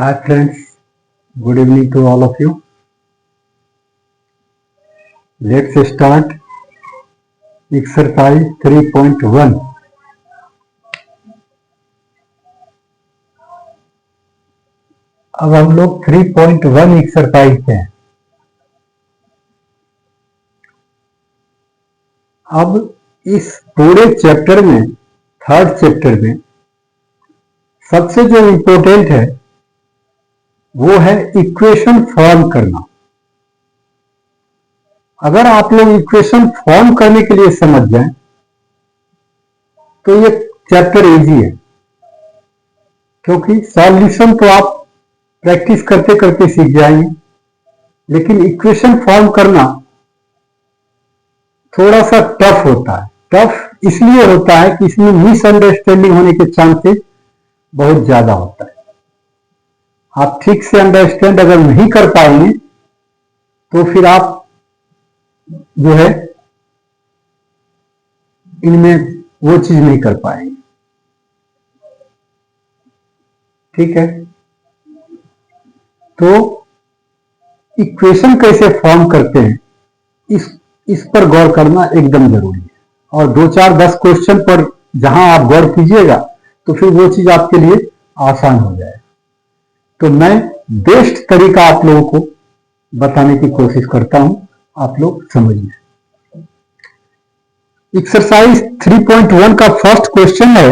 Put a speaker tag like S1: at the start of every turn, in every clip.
S1: Hi friends, good evening to all of you. Let's start exercise 3.1. अब हम लोग 3.1 exercise पे हैं। अब इस पूरे चैप्टर में, थर्ड चैप्टर में सबसे जो इम्पोर्टेंट है वो है इक्वेशन फॉर्म करना। अगर आप लोग इक्वेशन फॉर्म करने के लिए समझ जाएं तो ये चैप्टर इजी है, क्योंकि सॉल्यूशन तो आप प्रैक्टिस करते करते सीख जाएंगे, लेकिन इक्वेशन फॉर्म करना थोड़ा सा टफ होता है। टफ इसलिए होता है कि इसमें मिसअंडरस्टैंडिंग होने के चांसेस बहुत ज्यादा होता है। आप ठीक से अंडरस्टैंड अगर नहीं कर पाएंगे तो फिर आप जो है इनमें वो चीज नहीं कर पाएंगे। ठीक है, तो इक्वेशन कैसे फॉर्म करते हैं इस पर गौर करना एकदम जरूरी है। और 2-4-10 क्वेश्चन पर जहां आप गौर कीजिएगा तो फिर वो चीज आपके लिए आसान हो जाएगा। तो मैं बेस्ट तरीका आप लोगों को बताने की कोशिश करता हूं, आप लोग समझिए। एक्सरसाइज 3.1 का फर्स्ट क्वेश्चन है,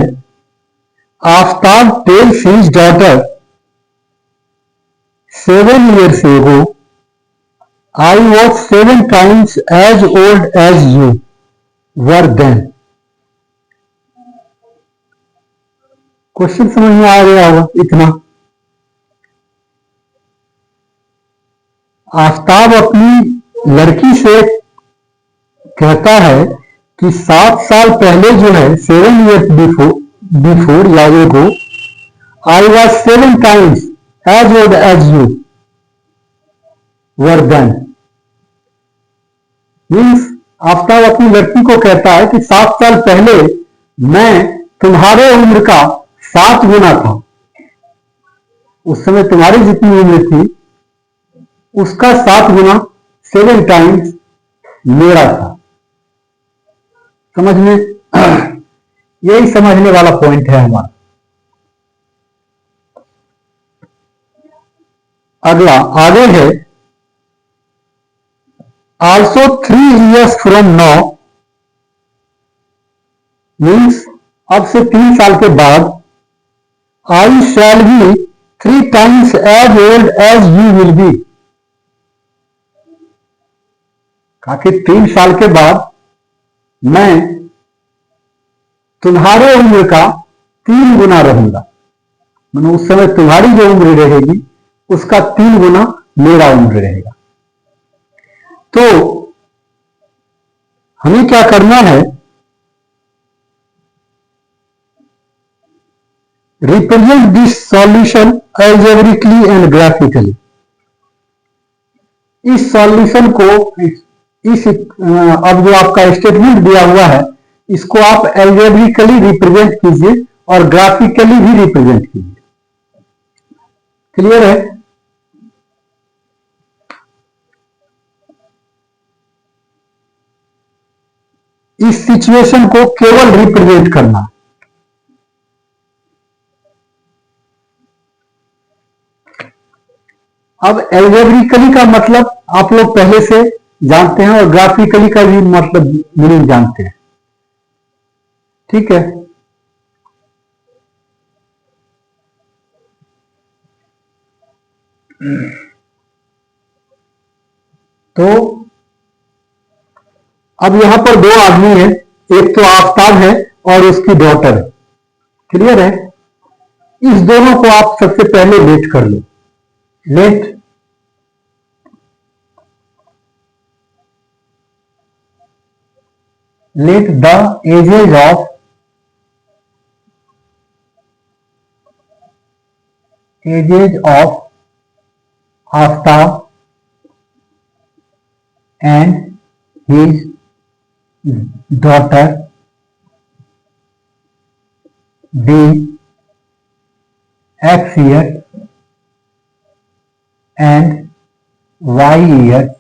S1: Aftab tales his daughter 7 years ago, I was 7 times as old as you were then. Question समझ में आ गया होगा इतना। आफ्ताब अपनी लड़की से कहता है कि 7 साल पहले जो है 7 years बिफोर या एगो I was 7 times as old as you were then. Means Aftab अपनी लड़की को कहता है कि 7 साल पहले मैं तुम्हारे उम्र का 7 गुना था। उस समय तुम्हारी जितनी उम्र थी उसका 7 गुना 7 times मेरा था। समझ में यही समझने वाला पॉइंट है हमारा। अगला आगे है, also 3 years from now, means अब से 3 साल के बाद, I shall be 3 times as old as you will be. काफी 3 साल के बाद मैं तुम्हारे उम्र का 3 गुना रहूंगा। मतलब उस समय तुम्हारी जो उम्र रहेगी उसका 3 गुना मेरा उम्र रहेगा। तो हमें क्या करना है, represent this solution algebraically and graphically. इस सॉल्यूशन को अब जो आपका स्टेटमेंट दिया हुआ है इसको आप एल्जेब्रिकली रिप्रेजेंट कीजिए और ग्राफिकली भी रिप्रेजेंट कीजिए। क्लियर है? इस सिचुएशन को केवल रिप्रेजेंट करना। अब एल्जेब्रिकली का मतलब आप लोग पहले से जानते हैं और ग्राफिकली का भी मतलब मीनिंग जानते हैं। ठीक है, तो अब यहां पर 2 आदमी हैं, एक तो आफ्ताब है और उसकी डॉटर है। क्लियर है? इस दोनों को आप सबसे पहले लेट कर लो। Let the ages of Aftab and his daughter be X years and y years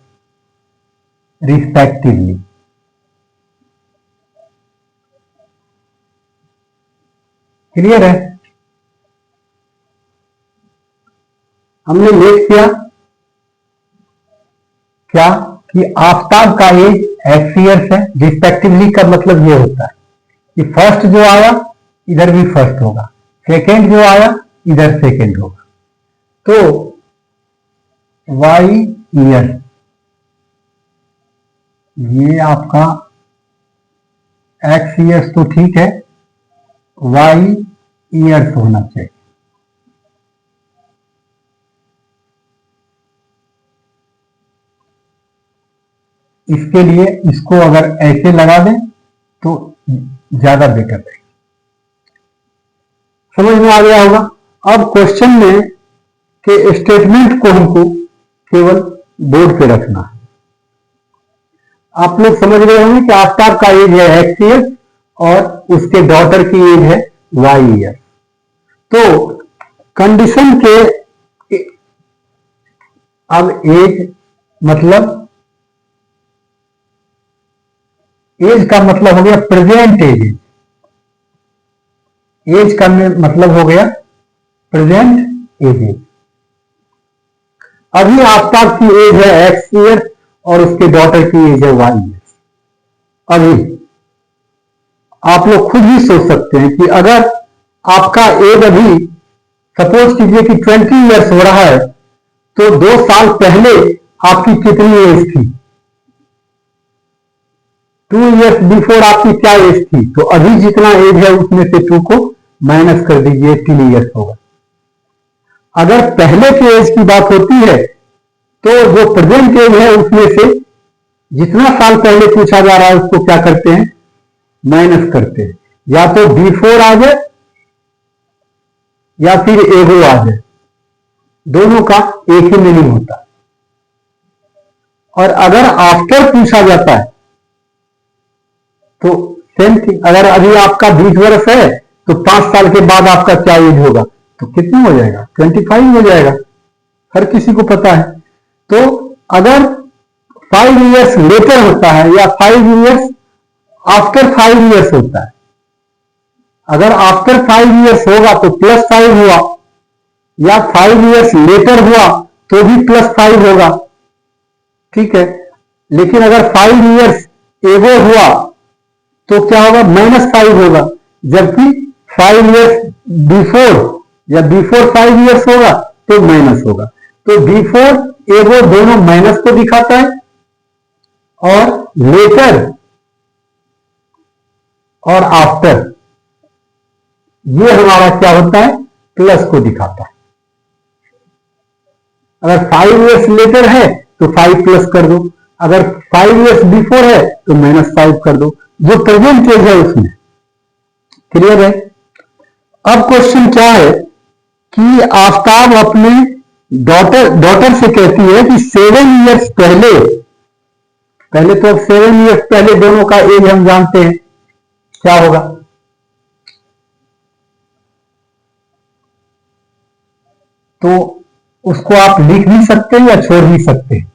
S1: respectively. Clear है? हमने लेट किया क्या कि आफताब का एज एक्स ईयर्स है, रिस्पेक्टिवली का मतलब ये होता है कि फर्स्ट जो आया इधर भी फर्स्ट होगा, सेकेंड जो आया इधर सेकेंड होगा, तो y ईयर ये आपका x ईयर्स तो ठीक है, y ईयर्स होना चाहिए। इसके लिए इसको अगर ऐसे लगा दें तो ज्यादा बेटर रहेगा। समझ में आ गया होगा? अब क्वेश्चन में के स्टेटमेंट को हमको केवल बोर्ड पे रखना है। आप लोग समझ रहे होंगे कि आफ्ताब का एज है एक्स ईयर और उसके डॉटर की एज है वाई ईयर। तो कंडीशन के अब एज मतलब एज का मतलब हो गया प्रेजेंट एज, एज का मतलब हो गया प्रेजेंट एज। अभी आफ्ताब की एज है एक्स ईयर और उसके डॉटर की एज है वाई ईयर। अभी आप लोग खुद ही सोच सकते हैं कि अगर आपका एज अभी सपोज कीजिए कि 20 ईयर्स हो रहा है तो 2 साल पहले आपकी कितनी एज थी? 2 ईयर्स बिफोर आपकी क्या एज थी? तो अभी जितना एज है उसमें से 2 को माइनस कर दीजिए, 18 ईयर्स होगा। अगर पहले के एज की बात होती है तो जो प्रेजेंट एज है उसमें से जितना साल पहले पूछा जा रहा है उसको क्या करते हैं? माइनस करते हैं। या तो बिफोर आ जाए या फिर एगो आ जाए, दोनों का एक ही मीनिंग होता है। और अगर आफ्टर पूछा जाता है तो सेम थिंग। अगर अभी आपका 20 वर्ष है तो 5 साल के बाद आपका क्या एज होगा? तो कितना हो जाएगा? 25 हो जाएगा, हर किसी को पता है। तो अगर 5 ईयर्स लेटर होता है या 5 ईयर्स आफ्टर 5 ईयर्स होता है, अगर आफ्टर 5 ईयर्स होगा तो +5 हुआ, या 5 ईयर्स लेटर हुआ तो भी +5 होगा, ठीक है। लेकिन अगर 5 ईयर्स एगो हुआ तो क्या होगा? -5 होगा। जबकि 5 ईयर्स बिफोर या बिफोर 5 ईयर्स होगा तो माइनस होगा। तो बिफोर एगो दोनों माइनस को दिखाता है और लेटर और आफ्टर ये हमारा क्या होता है? प्लस को दिखाता है। अगर 5 ईयर्स लेटर है तो 5 प्लस कर दो, अगर 5 ईयर्स बिफोर है तो -5 कर दो, जो प्रेजेंट एज है उसमें। क्लियर है? अब क्वेश्चन क्या है कि आफ्ताब अपने डॉटर से कहती है कि 7 ईयर्स पहले तो 7 ईयर्स पहले दोनों का एज हम जानते हैं क्या होगा? तो उसको आप लिख भी सकते हैं या छोड़ भी सकते हैं।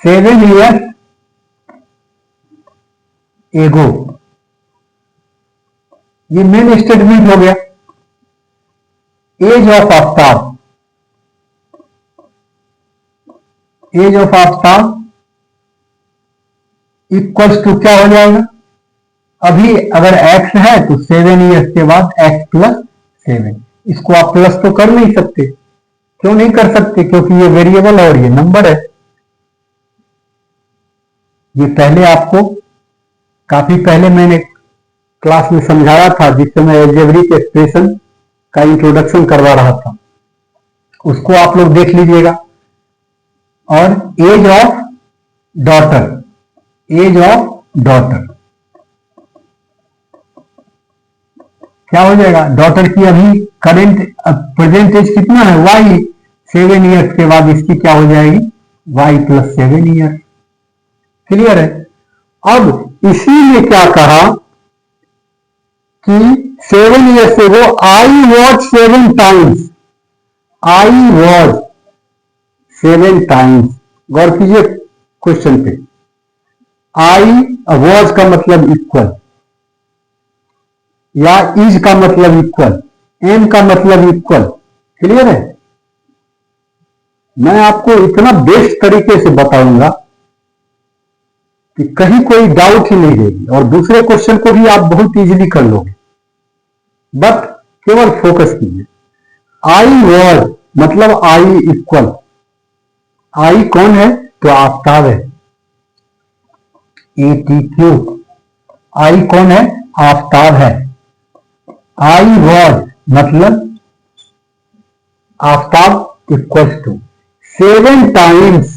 S1: 7 ईयर्स एगो, ये मेन स्टेटमेंट हो गया। Age of Aftab, age of Aftab equals to क्या हो जाएगा? अभी अगर x है तो 7 ईयर्स के बाद x + 7। इसको आप प्लस तो कर नहीं सकते। क्यों नहीं कर सकते? क्योंकि ये वेरिएबल और ये नंबर है। ये पहले आपको काफी पहले मैंने क्लास में समझाया था, जिस समय अलजेब्रिक एक्सप्रेशन का इंट्रोडक्शन करवा रहा था, उसको आप लोग देख लीजिएगा। और age of daughter, age of daughter क्या हो जाएगा? डॉटर की अभी करंट प्रेजेंट एज कितना है? y। 7 ईयर्स के बाद इसकी क्या हो जाएगी? y + 7 year. क्लियर है? अब इसीलिए क्या कहा कि 7 years ago I watch 7 times, I watch 7 times. गौर कीजिए क्वेश्चन पे। आई वॉज का मतलब इक्वल, या इज का मतलब इक्वल, एम का मतलब इक्वल। क्लियर है? मैं आपको इतना बेस्ट तरीके से बताऊंगा कि कहीं कोई डाउट ही नहीं रहेगी, और दूसरे क्वेश्चन को भी आप बहुत इजीली कर लोगे। बट केवल फोकस कीजिए। आई वॉज मतलब आई इक्वल। आई कौन है? तो आफ्ताब है। ATQ। आई कौन है? आफ्ताब है। आई वॉज मतलब Aftab equal to 7 times.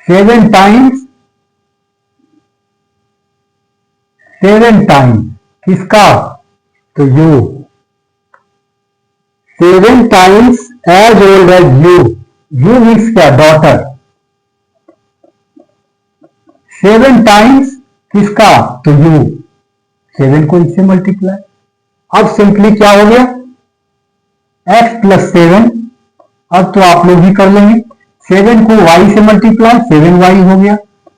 S1: 7 times, 7 times किसका? तो you. 7 times as old as you. You means क्या? डॉटर। 7 टाइम्स किसका? तो यू। 7 को इससे मल्टीप्लाई। अब सिंपली क्या हो गया? x plus 7। अब तो आप लोग भी कर लेंगे। 7 को y से मल्टीप्लाई, 7y हो गया,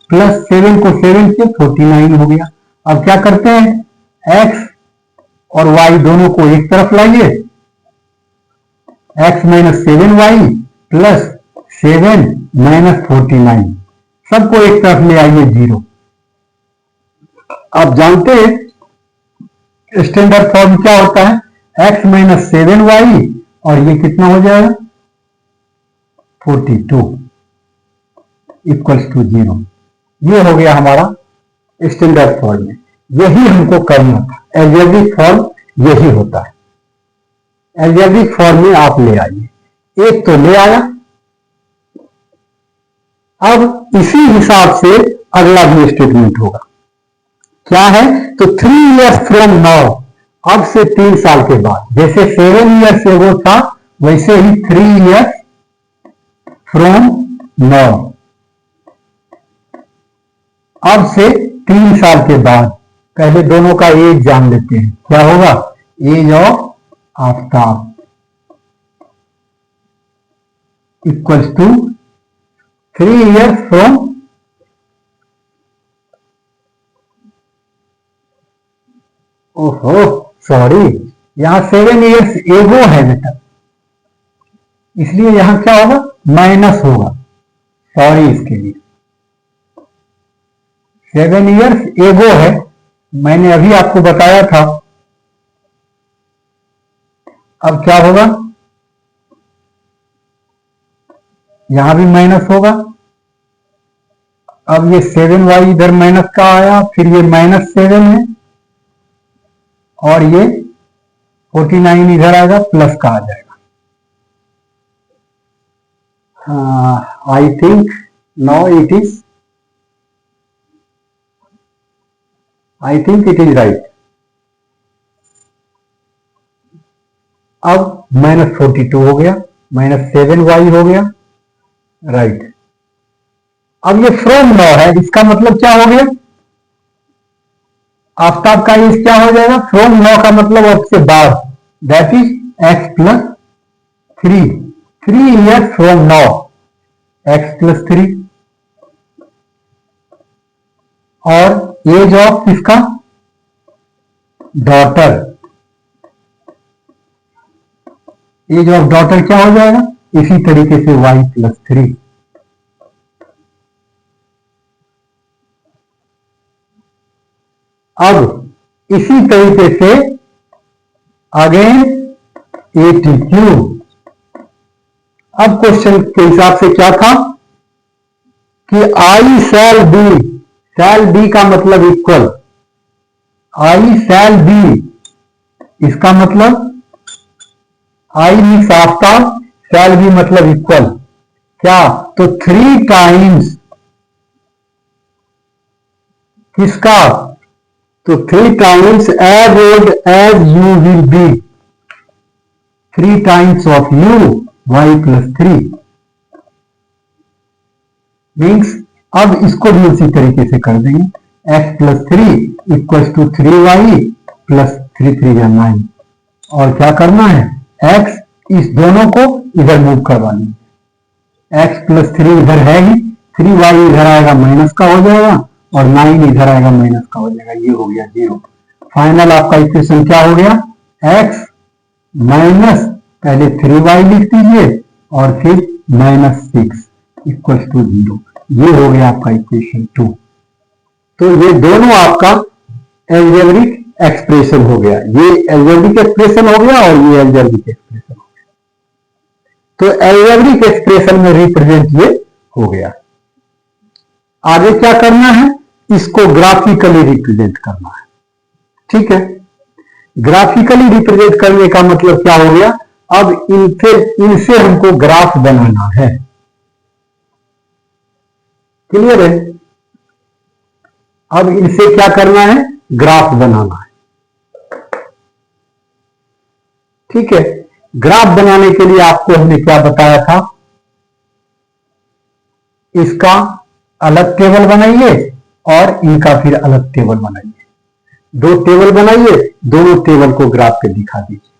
S1: प्लस 7 को 7 से 49 हो गया। अब क्या करते हैं? x और y दोनों को एक तरफ लाइए। x minus 7y plus 7 minus 49, सबको एक तरफ ले आइए 0। आप जानते हैं स्टैंडर्ड फॉर्म क्या होता है? x माइनस 7y, और ये कितना हो जाएगा? 42 इक्वल्स टू 0। ये हो गया हमारा स्टैंडर्ड फॉर्म में। यही हमको करना था। एल्जेब्रिक फॉर्म यही होता है। एल्जेब्रिक फॉर्म में आप ले आइए। एक तो ले आया। अब इसी हिसाब से अगला भी स्टेटमेंट होगा। क्या है? तो 3 years फ्रॉम नाउ, अब से 3 साल के बाद। जैसे 7 years एगो था, वैसे ही 3 years फ्रॉम नाउ, अब से 3 साल के बाद। पहले दोनों का एज जान लेते हैं। क्या होगा? Age of Aftab equals to 3 years from, ओहो सॉरी, यहां 7 years एगो है बेटा, इसलिए यहां क्या होगा? माइनस होगा। सॉरी इसके लिए। 7 years एगो है, मैंने अभी आपको बताया था। अब क्या होगा? यहां भी माइनस होगा। अब ये 7y इधर माइनस का आया, फिर ये -7 है, और ये 49 इधर आएगा, प्लस का आ जाएगा। I think now it is, I think it is right. अब -42 हो गया, -7y हो गया, राइट। अब ये फ्रॉम नाउ है, इसका मतलब क्या हो गया? आफ्ताब का एज क्या हो जाएगा? फ्रॉम नाउ का मतलब अब से बाद, that is x plus 3। 3 years from now, x plus 3। और एज ऑफ किसका? डॉटर। एज ऑफ डॉटर क्या हो जाएगा? इसी तरीके से y प्लस 3। अब इसी तरीके से अगेन ATQ। अब क्वेश्चन के हिसाब से क्या था कि आई शैल बी का मतलब इक्वल, आई शैल बी, इसका मतलब I means Aftab, shall be मतलब इक्वल। क्या? तो 3 टाइम्स किसका? तो 3 times as old as you will be. 3 times of you, y plus 3 means, अब इसको भी उसी तरीके से कर देंगे। x plus 3 equals to 3y plus 3 3 या 9। और क्या करना है? x, इस दोनों को इधर मूव करवा लेंगे। x प्लस 3 इधर है ही, 3y इधर आएगा माइनस का हो जाएगा और 9 इधर आएगा माइनस का हो जाएगा, ये हो गया 0। फाइनल आपका इक्वेशन क्या हो गया, x माइनस पहले 3y लिख दीजिए और फिर -6 इक्वल टू 0। ये हो गया आपका इक्वेशन 2। तो ये दोनों आपका एल्जेब्रिक एक्सप्रेशन हो गया, ये एल्जेब्रिक एक्सप्रेशन हो गया और ये एल्जेब्रिक एक्सप्रेशन हो गया। तो एल्जेब्रिक एक्सप्रेशन में रिप्रेजेंट ये हो गया। आगे क्या करना है, इसको ग्राफिकली रिप्रेजेंट करना है। ठीक है, ग्राफिकली रिप्रेजेंट करने का मतलब क्या हो गया, अब इनसे हमको ग्राफ बनाना है। क्लियर है, अब इनसे क्या करना है, ग्राफ बनाना है। ठीक है, ग्राफ बनाने के लिए आपको हमने क्या बताया था, इसका अलग टेबल बनाइए और इनका फिर अलग टेबल बनाइए। 2 टेबल बनाइए, दोनों टेबल को ग्राफ पे दिखा दीजिए।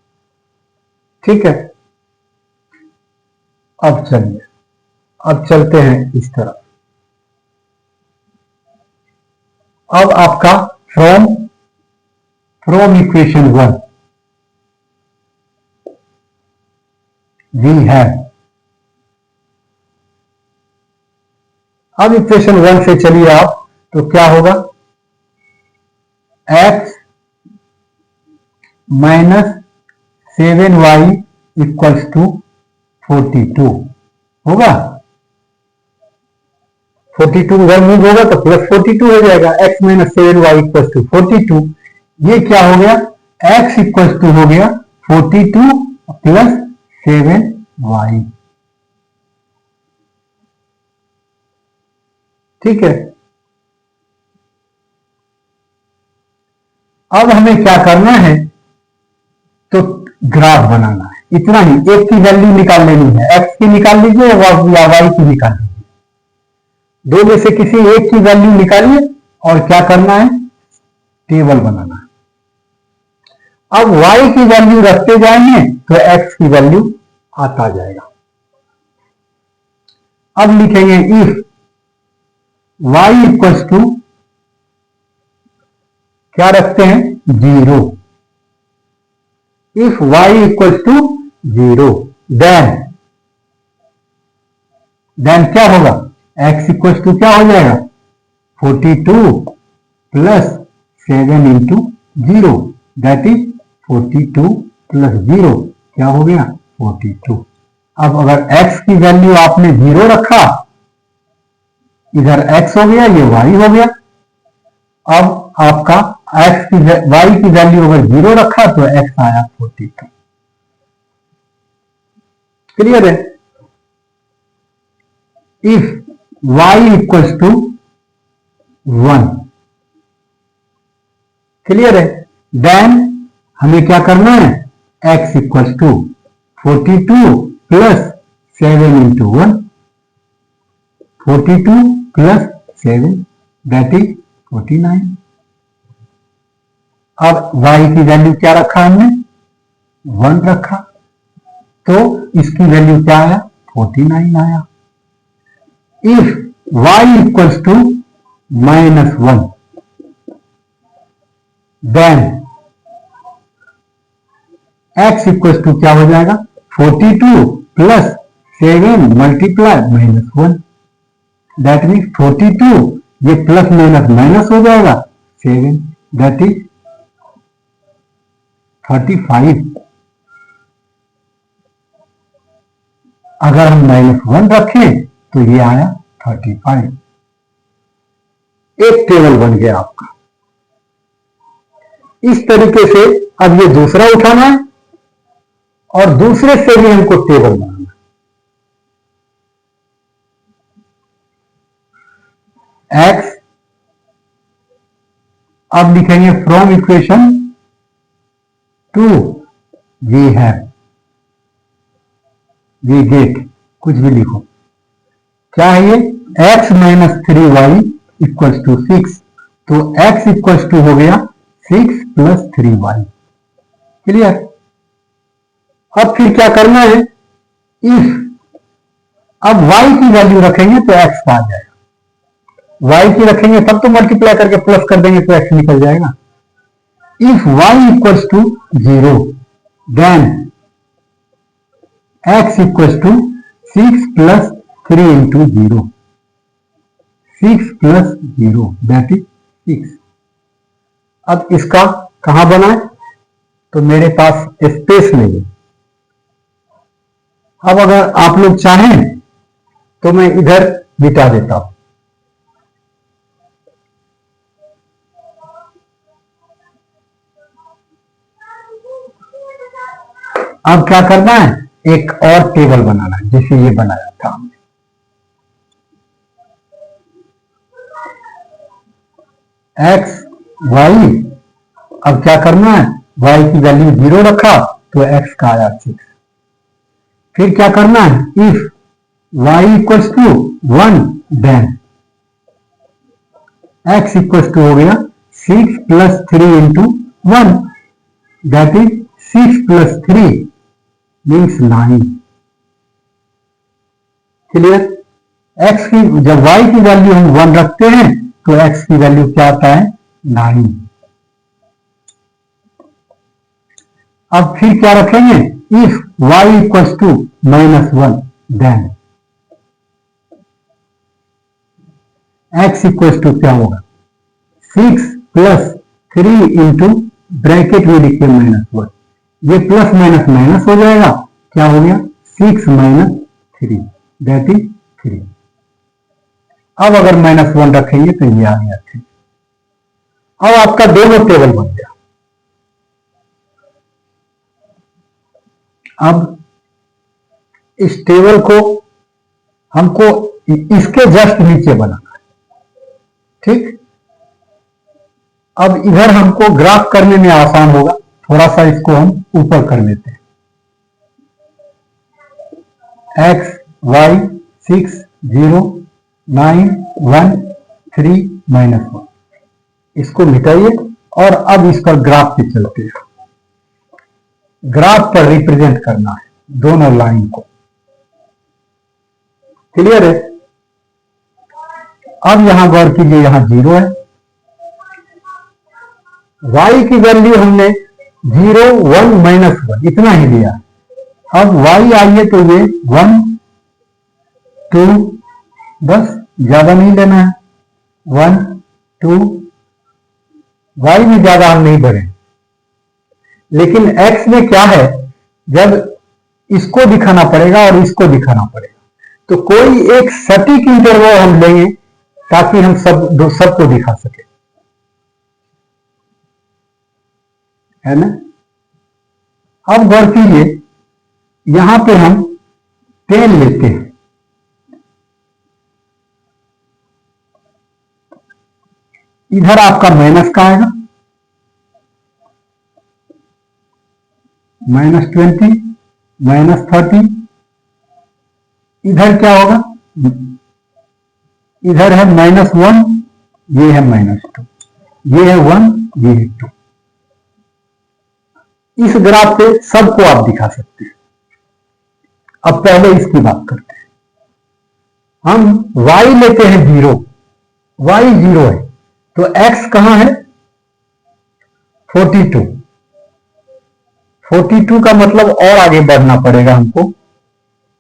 S1: ठीक है, अब चलिए, अब चलते हैं इस तरफ। अब आपका फ्रॉम इक्वेशन 1 वी हैव, अब इक्वेशन 1 से चलिए आप, तो क्या होगा, x minus 7y equals to 42 होगा। 42 उधर मूव होगा तो प्लस 42 हो जाएगा, x minus 7y equals to 42। ये क्या हो गया, x इक्वल्स टू हो गया 42 प्लस 7y। ठीक है, अब हमें क्या करना है, तो ग्राफ बनाना है, इतना ही। एक की वैल्यू निकाल लेनी है, x की निकाल लीजिए या y की निकाल लीजिए, दो में से किसी एक की वैल्यू निकालिए और क्या करना है, टेबल बनाना है। अब y की वैल्यू रखते जाएंगे तो x की वैल्यू आता जाएगा। अब लिखेंगे इफ y इक्वल्स टू, क्या रखते हैं, 0। If y equals to 0 then क्या होगा, x इक्वल्स टू क्या हो जाएगा, 42 plus 7 into 0 that is 42 plus 0 क्या हो गया, 42। अब अगर x की वैल्यू आपने 0 रखा, इधर x हो गया, ये y हो गया। अब आपका y की वैल्यू अगर 0 रखा तो x आया 42। क्लियर है, if y equals to 1, clear है, देन हमें क्या करना है, x equals to 42 plus 7 into 1, 42 plus 7 that is 49। अब y की वैल्यू क्या रखा हमने, 1 रखा, तो इसकी वैल्यू क्या आया, 49 आया। If y equals to -1 then x equals to क्या हो जाएगा, 42 प्लस 7 मल्टीप्लाई -1 दैट मीन 42, ये प्लस माइनस माइनस हो जाएगा, 7 दैट इज 35। अगर हम -1 रखें तो ये आया 35। एक टेबल बन गया आपका। इस तरीके से अब ये दूसरा उठाना है और दूसरे से भी हमको टेबल बनाना है। x, अब लिखेंगे फ्रॉम इक्वेशन 2 वी गेट, कुछ भी लिखो, क्या है ये, x minus 3y equals to 6, तो x इक्वल्स टू हो गया 6 प्लस 3y। क्लियर, अब फिर क्या करना है, इफ अब y की वैल्यू रखेंगे तो x का आ जाएगा, y की रखेंगे तब तो मल्टीप्लाई करके प्लस कर देंगे तो x निकल जाएगा। If y equals to 0 then x equals to 6 plus 3 into 0, 6 plus 0 that is 6। अब इसका कहां बनाए, तो मेरे पास स्पेस नहीं है। अब अगर आप लोग चाहें तो मैं इधर मिटा देता हूं। अब क्या करना है, एक और टेबल बनाना है जैसे ये बनाया था हमने। एक्स वाई, अब क्या करना है, y की वैल्यू 0 रखा तो x का आया 6। फिर क्या करना है, if y equals to 1 then x equals to हो गया 6 plus 3 into 1 that is 6 plus 3 means 9। Clear. x की जब y की वैल्यू हम 1 रखते हैं तो x की वैल्यू क्या आता है, 9। अब फिर क्या रखेंगे, if y equals to -1 then x equals to क्या होगा, 6 प्लस 3 इंटू ब्रैकेट में लिखिए -1, ये प्लस माइनस माइनस हो जाएगा, क्या हो गया 6 माइनस 3 दैट इज 3। अब अगर -1 रखेंगे तो ये आ गया 3। अब आपका दोनों टेबल बन गया। अब इस टेबल को हमको इसके जस्ट नीचे बनाना है, ठीक। अब इधर हमको ग्राफ करने में आसान होगा, थोड़ा सा इसको हम ऊपर कर लेते हैं। x y 6 0 9 1 3 -1, इसको मिटाइए और अब इस पर ग्राफ पे चलते हैं। ग्राफ पर रिप्रेजेंट करना है दोनों लाइन को। क्लियर है। अब यहां गौर कीजिए, यहां 0 है, y की वैल्यू हमने 0 1 -1 इतना ही दिया। अब y आइए तो ये 1 2 बस, ज्यादा नहीं लेना है, 1 2, y में ज्यादा हम नहीं बढ़े। लेकिन x में क्या है, जब इसको दिखाना पड़ेगा और इसको दिखाना पड़ेगा, तो कोई एक सटीक इंटरवल हम लेंगे ताकि हम सबको दिखा सके, है ना। अब गौर कीजिए, यहां पे हम 10 लेते हैं, इधर आपका माइनस का आएगा, -20 -30, इधर क्या होगा, इधर है -1, ये है -2, ये है 1, ये है 2। इस ग्राफ पे सबको आप दिखा सकते हैं। अब पहले इसकी बात करते हैं। हम y लेते हैं 0, y 0 है तो x कहां है, 42। 42 का मतलब और आगे बढ़ना पड़ेगा हमको,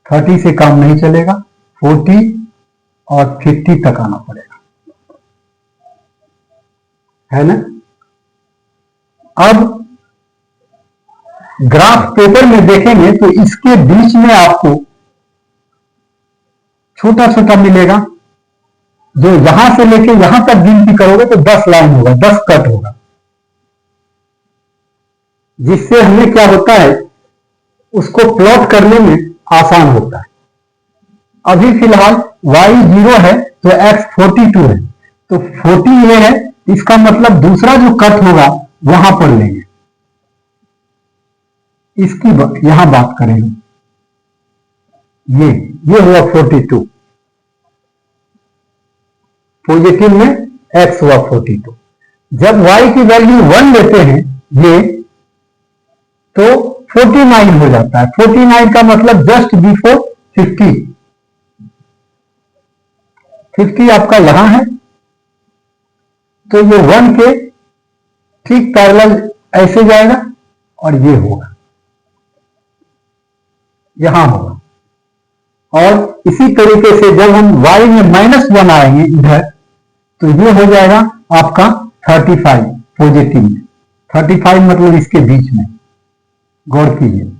S1: 30 से काम नहीं चलेगा, 40 और 50 तक आना पड़ेगा, है ना। अब ग्राफ पेपर में देखेंगे तो इसके बीच में आपको छोटा छोटा मिलेगा, जो यहां से लेके यहां तक गिनती करोगे तो 10 लाइन होगा, 10 कट होगा, जिससे हमें क्या होता है, उसको प्लॉट करने में आसान होता है। अभी फिलहाल y 0 है तो x 42 है, तो 40 ये है, इसका मतलब दूसरा जो कट होगा वहां पर लेंगे, इसकी यहां बात करेंगे। ये हुआ 42, पॉजिटिव में x हुआ 42। जब y की वैल्यू 1 लेते हैं ये, तो 49 हो जाता है। 49 का मतलब जस्ट बिफोर 50, 50 आपका यहां है, तो ये 1 के ठीक पैरेलल ऐसे जाएगा और ये होगा, यहां होगा। और इसी तरीके से जब हम y में -1 आएंगे इधर, तो ये हो जाएगा आपका 35 पॉजिटिव में। 35 मतलब इसके बीच में, गौर कीजिए,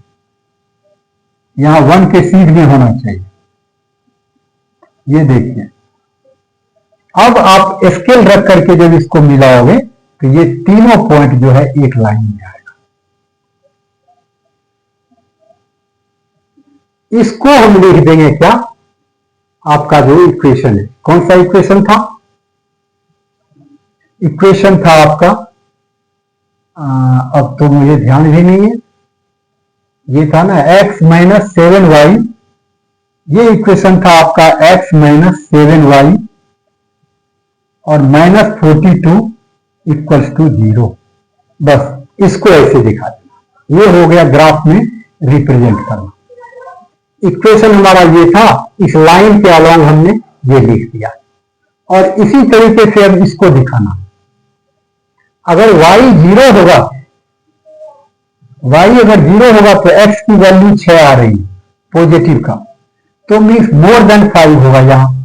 S1: यहां 1 के सीध में होना चाहिए। ये देखिए, अब आप स्केल रख करके जब इसको मिलाओगे तो ये तीनों पॉइंट जो है एक लाइन में आएगा। इसको हम लिख देंगे क्या, आपका जो इक्वेशन है, कौन सा इक्वेशन था? इक्वेशन था आपका, अब तो मुझे ध्यान भी नहीं है, ये था ना x - 7y, ये इक्वेशन था आपका x - 7y और -42 = 0। बस इसको ऐसे दिखा देना, ये हो गया ग्राफ में रिप्रेजेंट करना। इक्वेशन हमारा ये था, इस लाइन के अलोंग हमने ये लिख दिया। और इसी तरीके से अब इसको दिखाना, अगर y 0 होगा, y अगर 0 होगा तो x की वैल्यू 6 आ रही है पॉजिटिव का, तो मीन्स मोर देन 5 होगा। यहां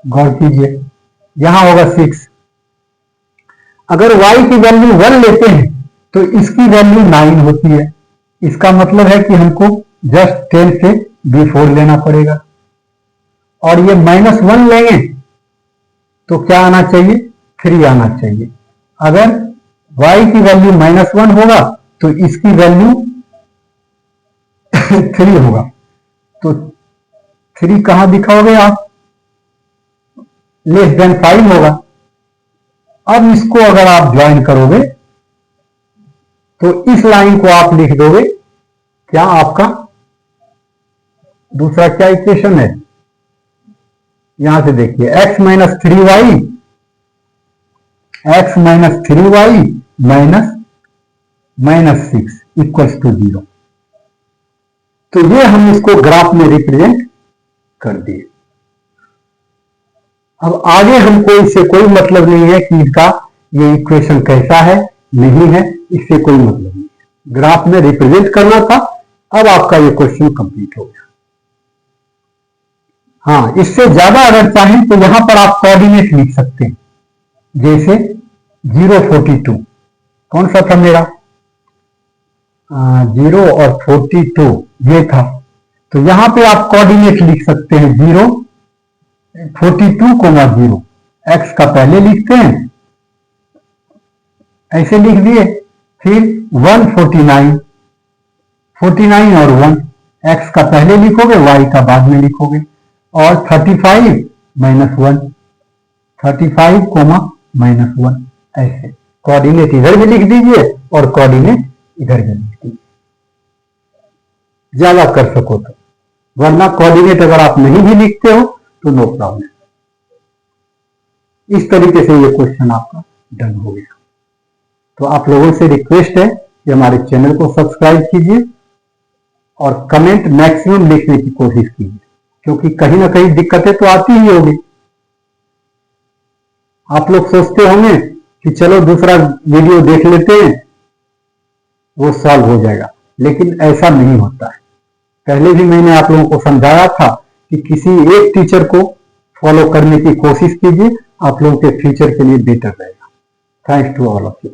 S1: गौर कीजिए, यहां होगा 6। अगर y की वैल्यू 1 लेते हैं तो इसकी वैल्यू 9 होती है। इसका मतलब है कि हमको जस्ट 10 से बिफोर लेना पड़ेगा। और ये -1 लेंगे तो क्या आना चाहिए? 3 आना चाहिए। अगर y की वैल्यू -1 होगा तो इसकी वैल्यू 3 होगा। तो 3 कहां दिखाओगे आप? <5 होगा। अब इसको अगर आप ज्वाइन करोगे तो इस लाइन को आप लिख दोगे क्या, आपका दूसरा क्या इक्वेशन है? यहां से देखिए, x - 3y -6 = 0। तो ये हम इसको ग्राफ में रिप्रेजेंट कर दिए। अब आगे हमको इससे कोई मतलब नहीं है कि इसका ये इक्वेशन कैसा है, नहीं है, इससे कोई मतलब नहीं है। ग्राफ में रिप्रेजेंट करना था। अब आपका ये क्वेश्चन कंप्लीट हो गया। हाँ, इससे ज्यादा अगर चाहें तो यहां पर आप कोऑर्डिनेट लिख सकते हैं, जैसे 042 कौन सा था मेरा? 0 और 42 ये था। तो यहां पे आप कोऑर्डिनेट लिख सकते हैं 42,0। x का पहले लिखते हैं, ऐसे लिख दिए, फिर 149 और 1, x का पहले लिखोगे, y का बाद में लिखोगे, और 35 - 1, 35, -1, ऐसे कोऑर्डिनेट इधर भी लिख दीजिए और कोऑर्डिनेट इधर भी लिख दीजिए, ज्यादा कर सको तो। वरना कोऑर्डिनेट अगर आप नहीं भी लिखते हो तो नो प्रॉब्लम। इस तरीके से ये क्वेश्चन आपका डन हो गया। तो आप लोगों से रिक्वेस्ट है कि हमारे चैनल को सब्सक्राइब कीजिए और कमेंट मैक्सिमम लिखने की कोशिश कीजिए, क्योंकि कहीं ना कहीं दिक्कतें तो आती ही होगी। आप लोग सोचते होंगे कि चलो दूसरा वीडियो देख लेते हैं, वो सॉल्व हो जाएगा, लेकिन ऐसा नहीं होता है। पहले भी मैंने आप लोगों को समझाया था कि किसी एक टीचर को फॉलो करने की कोशिश कीजिए, आप लोगों के फ्यूचर के लिए बेटर रहेगा। Thanks to all of you.